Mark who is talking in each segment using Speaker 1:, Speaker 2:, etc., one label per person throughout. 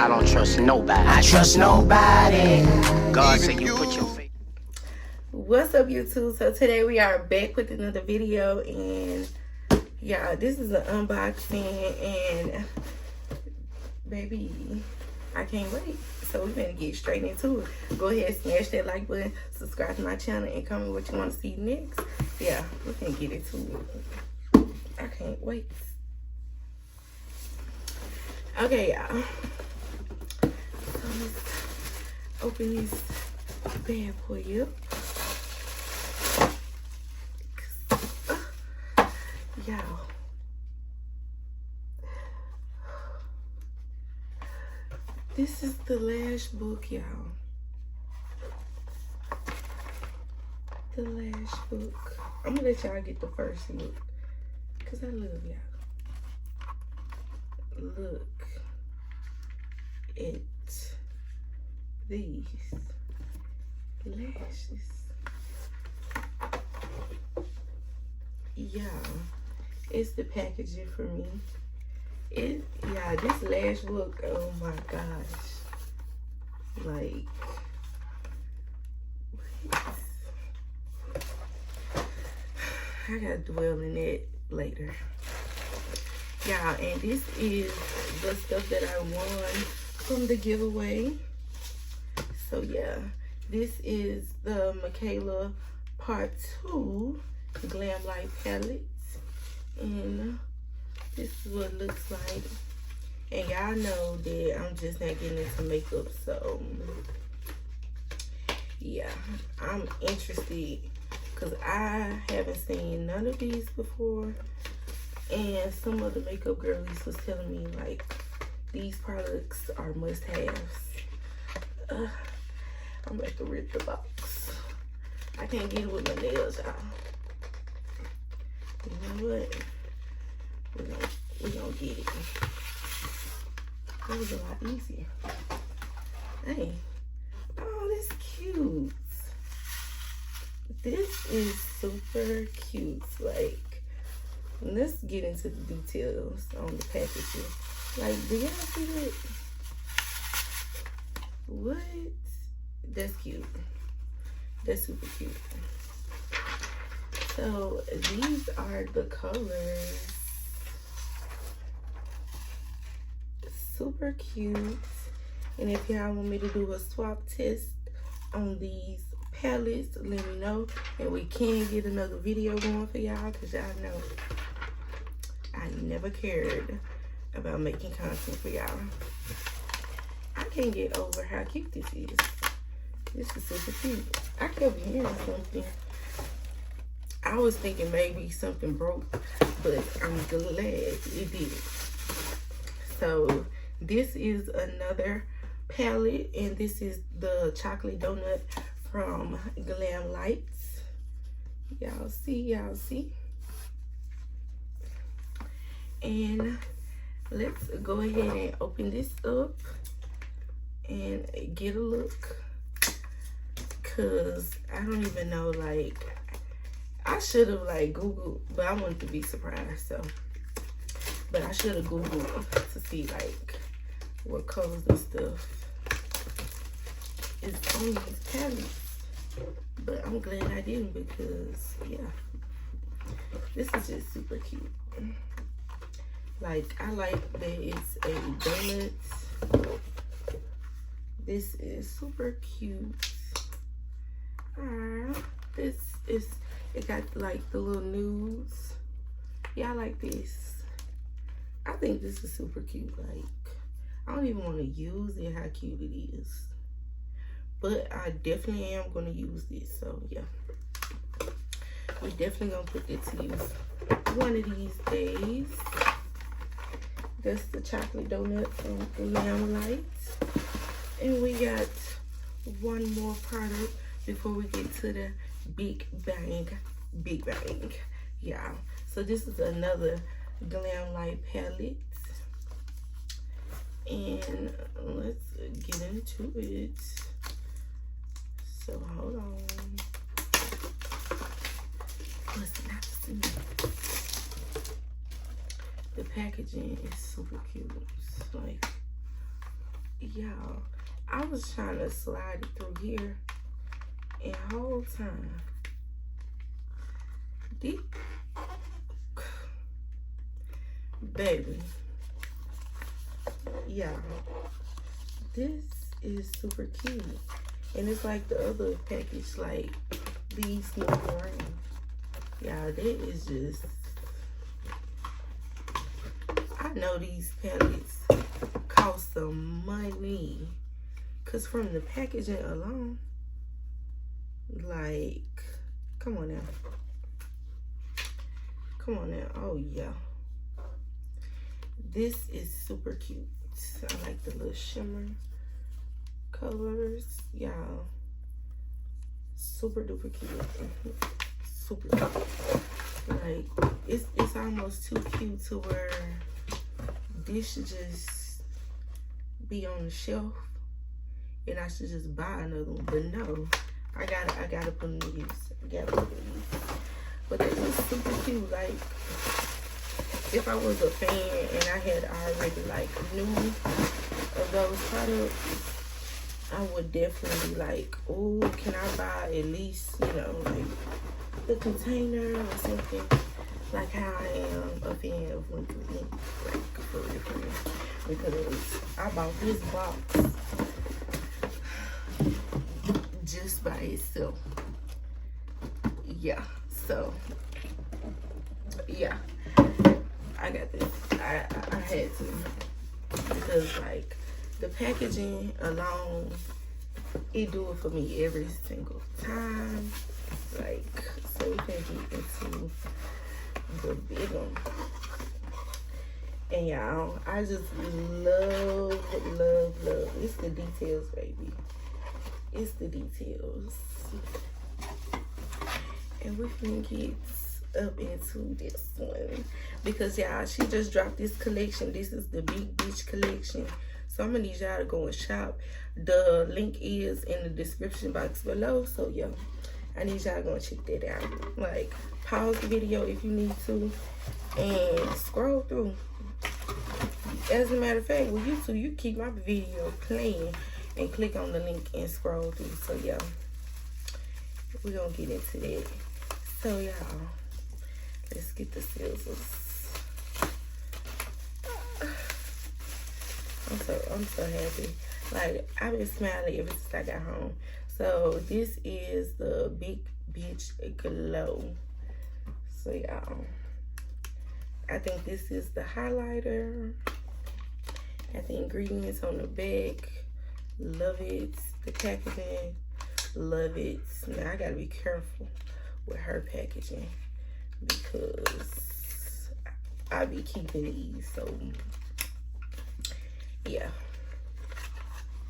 Speaker 1: I don't trust nobody.
Speaker 2: I trust nobody.
Speaker 1: God said you put your faith.
Speaker 3: What's up, YouTube? So today we are back with another video, and y'all, this is an unboxing, and baby, I can't wait. So we're gonna get straight into it. Go ahead, smash that like button, subscribe to my channel, and comment what you want to see next. Yeah, we can get into it. I can't wait. Okay, y'all. So let's open this bad boy up. Y'all, this is the last book, y'all. The last book. I'm gonna let y'all get the first look, because I love y'all. Look at these lashes. Y'all, it's the packaging for me. Yeah, this lash look, oh my gosh. Like, what? I gotta dwell in it later. Y'all, and this is the stuff that I won from the giveaway. So yeah, this is the Michaela Part 2 Glam Light Palette. And this is what it looks like. And y'all know that I'm just not getting into makeup, so yeah, I'm interested because I haven't seen none of these before. And some of the makeup girlies was telling me like these products are must-haves. I'm about to rip the box. I can't get it with my nails, y'all. You know what? We're gonna get it. That was a lot easier. Hey. Oh, that's cute. This is super cute. Like, let's get into the details on the packaging. Like, do y'all see that? What? That's cute. That's super cute. So these are the colors. Super cute. And if y'all want me to do a swap test on these palettes, let me know. And we can get another video going for y'all, because y'all know I never cared about making content for y'all. I can't get over how cute this is. This is super cute. I kept hearing something. I was thinking maybe something broke, but I'm glad it didn't. So this is another palette, and this is the chocolate donut from Glam Lights. Y'all see, and let's go ahead and open this up and get a look, because I don't even know, like, I should have like Googled, but I wanted to be surprised, so. But I should have Googled to see like what colors and stuff is on these palettes. But I'm glad I didn't, because yeah, this is just super cute. Like, I like that it's a donut. This is super cute. This is, it got like the little nudes. Yeah, I like this. I think this is super cute. Like, I don't even want to use it, how cute it is. But I definitely am going to use this. So, yeah. We're definitely going to put it to use one of these days. That's the chocolate donut from Glam Lights. And we got one more product before we get to the Big Bang. Yeah. So this is another Glam Light palette, and let's get into it. So hold on. Listen, I see. The packaging is super cute. It's like, y'all, I was trying to slide it through here, and whole time, baby, y'all, this is super cute, and it's like the other package, like these move around. Y'all, that is just, I know these palettes cost some money, cause from the packaging alone, like, come on now. Come on now. Oh yeah. This is super cute. I like the little shimmer colors. Y'all, super duper cute. Super cute. Like, it's almost too cute to where this should just be on the shelf and I should just buy another one. But no, I gotta put them to use. I gotta put them to use. But they're just super cute. Like, if I was a fan and I had already like knew of those products, I would definitely be like, oh, can I buy at least, you know, like the container or something, like how I am a fan of WINKWITHINK, like for real, because I bought this box just by itself. Yeah, so yeah, I got this. I had to, because like the packaging alone, it do it for me every single time. Like, so we can get into the big one. And y'all, I just love. It's the details, baby. It's the details. And we can get up into this one, because y'all, she just dropped this collection. This is the Big Bitch collection. So I'm gonna need y'all to go and shop. The link is in the description box below. So yeah, I need y'all to go and check that out. Like, pause the video if you need to and scroll through. As a matter of fact, with YouTube, you keep my video playing and click on the link and scroll through. So yeah, we're gonna get into that. So y'all, let's get the scissors. I'm so happy. Like, I've been smiling ever since I got home. So this is the Big Bitch Glow. So y'all, I think this is the highlighter. Got the ingredients on the back. Love it. The packaging, love it. Now I gotta be careful with her packaging, because I be keeping these. So yeah,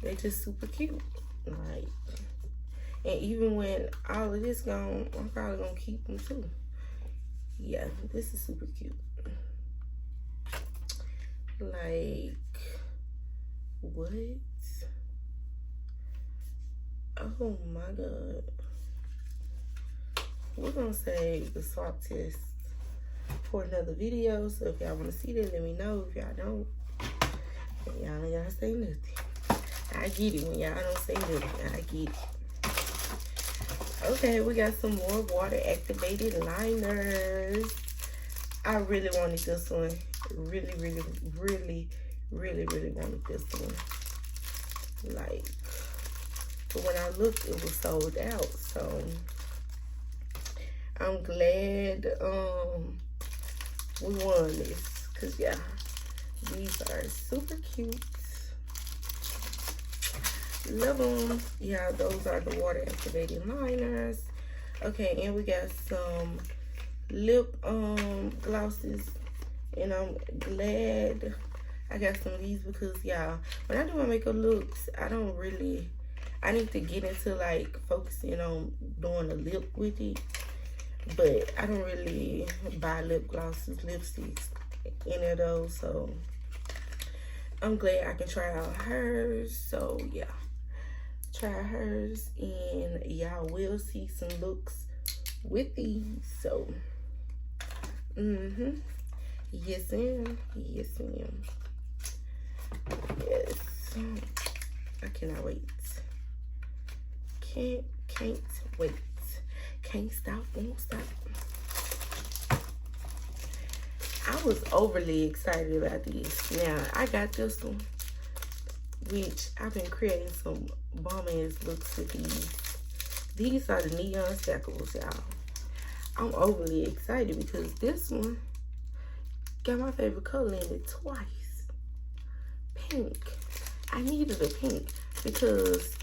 Speaker 3: they're just super cute. Like, and even when all of this gone, I'm probably gonna keep them too. Yeah, this is super cute. Like, what? Oh my god. We're gonna save the swap test for another video. So if y'all wanna see that, let me know. If y'all don't, y'all ain't gotta say nothing. I get it when y'all don't say nothing. I get it. Okay, we got some more water activated liners. I really wanted this one. Really wanted this one. Like, but when I looked, it was sold out. So I'm glad we won this, because yeah, these are super cute. Love them. Yeah, those are the water activating liners. Okay, and we got some lip glosses, and I'm glad I got some of these, because y'all, when I do my makeup looks, I need to get into like focusing on doing a lip with it, but I don't really buy lip glosses, lipsticks, any of those. So I'm glad I can try out hers. So yeah, try hers, and y'all will see some looks with these. So yes ma'am, yes ma'am, yes. I cannot wait. Can't wait. Can't stop, won't stop. I was overly excited about this. Now, I got this one, which I've been creating some bomb-ass looks with these. These are the neon stackables, y'all. I'm overly excited because this one got my favorite color in it twice. Pink. I needed a pink because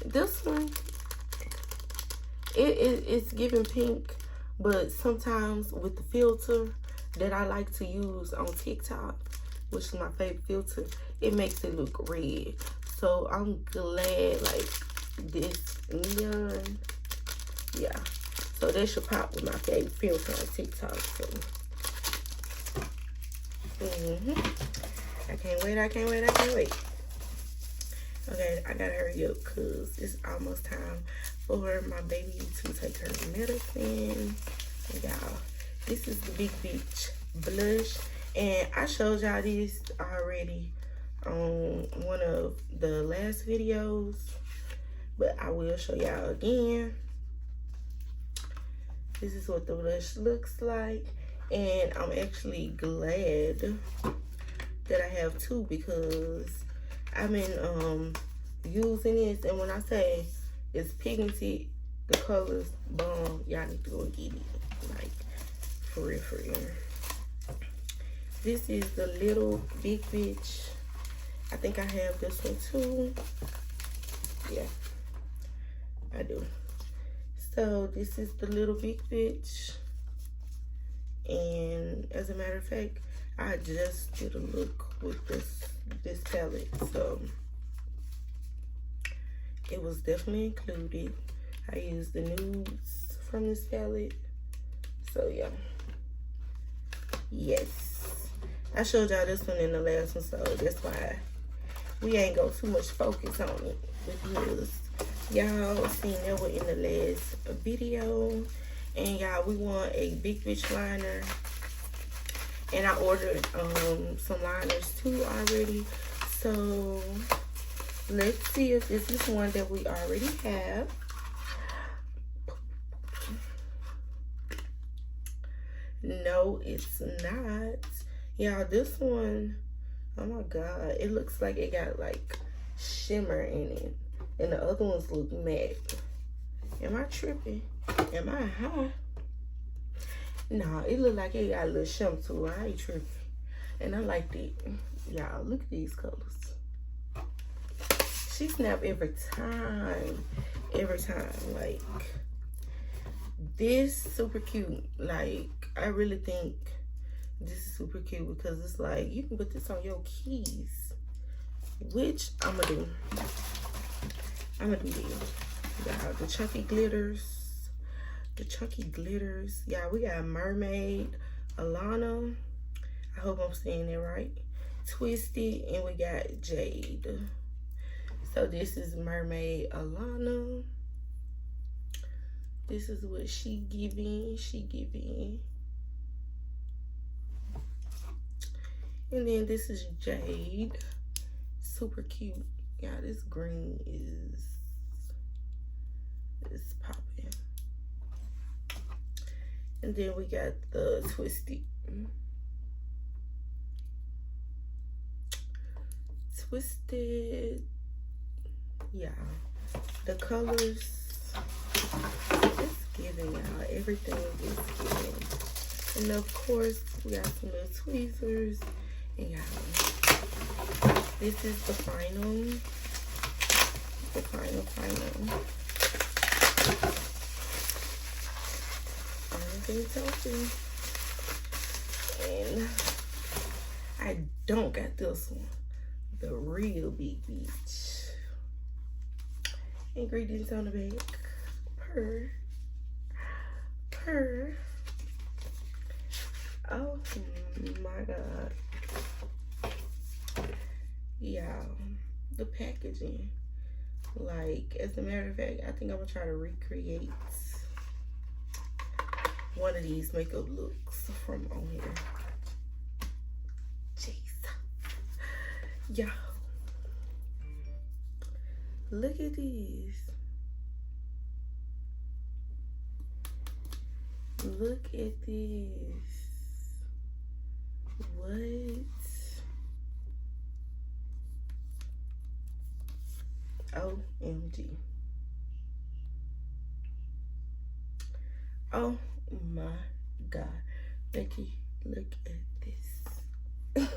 Speaker 3: this one, it's giving pink, but sometimes with the filter that I like to use on TikTok, which is my favorite filter, it makes it look red. So I'm glad, like, this neon, yeah. So that should pop with my favorite filter on TikTok. So, I can't wait. Okay, I gotta hurry up because it's almost time for my baby to take her medicine. And y'all, this is the Big Bitch blush. And I showed y'all this already on one of the last videos, but I will show y'all again. This is what the blush looks like. And I'm actually glad that I have two because I've been using this, and when I say it's pigmented, the colors bomb, y'all need to go and get it. Like, for real, for real. This is the little Big Bitch. I think I have this one too. Yeah, I do. So this is the little Big Bitch. And as a matter of fact, I just did a look with this palette, so it was definitely included. I used the nudes from this palette, so yeah. Yes, I showed y'all this one in the last one, so that's why we ain't go too much focus on it because y'all seen that one in the last video. And y'all, we want a Big Bitch liner, and I ordered some liners too already. So let's see if this is one that we already have. No, it's not. Y'all, this one, oh my god, it looks like it got like shimmer in it, and the other ones look matte. Am I tripping? Am I high? Nah, it look like it got a little shimmer to it. I ain't tripping. And I liked it. Y'all, look at these colors. She snap every time. Every time. Like, this super cute. Like, I really think this is super cute because it's like, you can put this on your keys. Which I'm gonna do. I'm gonna do this. Y'all, the chunky glitters. The chunky glitters. Yeah, we got Mermaid, Alana. I hope I'm saying that right. Twisted, and we got Jade. So this is Mermaid Alana. This is what she giving. And then this is Jade. Super cute. Yeah, this green is popping. And then we got the Twisted. Yeah. The colors, it's giving, y'all. Everything is giving. And of course, we got some little tweezers. And y'all, this is the final. And I don't got this one, the real Big Bitch. Ingredients on the back. Per. Oh my god. Yeah, the packaging. Like, as a matter of fact, I think I'm gonna try to recreate one of these makeup looks from on here. Jeez. Yeah. Look at these. Look at this. What? OMG. Oh my God. Becky, look at this.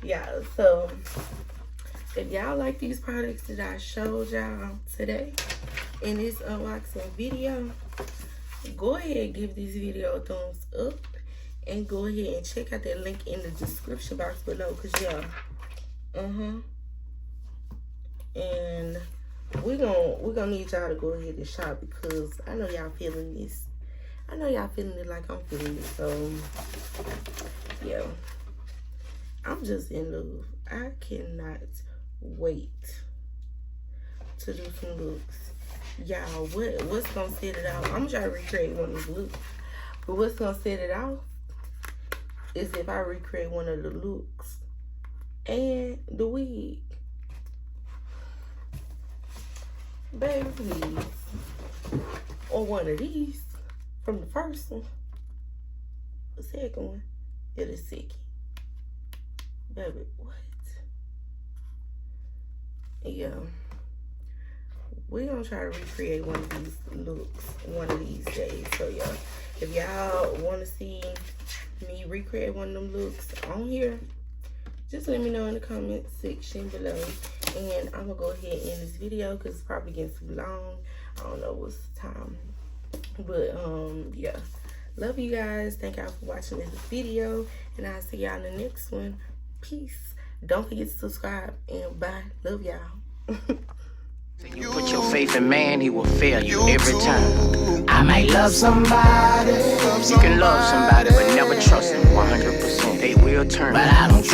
Speaker 3: Yeah, so if y'all like these products that I showed y'all today in this unboxing video, go ahead and give this video a thumbs up and go ahead and check out that link in the description box below, because yeah, and we're gonna need y'all to go ahead and shop, because I know y'all feeling this. I know y'all feeling it like I'm feeling it. So yeah, I'm just in love. I cannot wait to do some looks. Y'all, what's gonna set it out? I'm gonna try to recreate one of the looks, but what's gonna set it out is if I recreate one of the looks and the wig. Baby, please. Or one of these from the first one. The second one. Yeah, the second. Baby, what? Yeah. We're gonna try to recreate one of these looks one of these days. So yeah, if y'all want to see me recreate one of them looks on here, just let me know in the comment section below. And I'm gonna go ahead and end this video because it's probably getting too long. I don't know what's the time, but yeah, love you guys. Thank y'all for watching this video, and I'll see y'all in the next one. Peace. Don't forget to subscribe, and bye. Love y'all.
Speaker 1: You put your faith in man, he will fail you every time.
Speaker 2: I might love somebody.
Speaker 1: You can love somebody, but never trust them 100%. They will turn.
Speaker 2: But I don't trust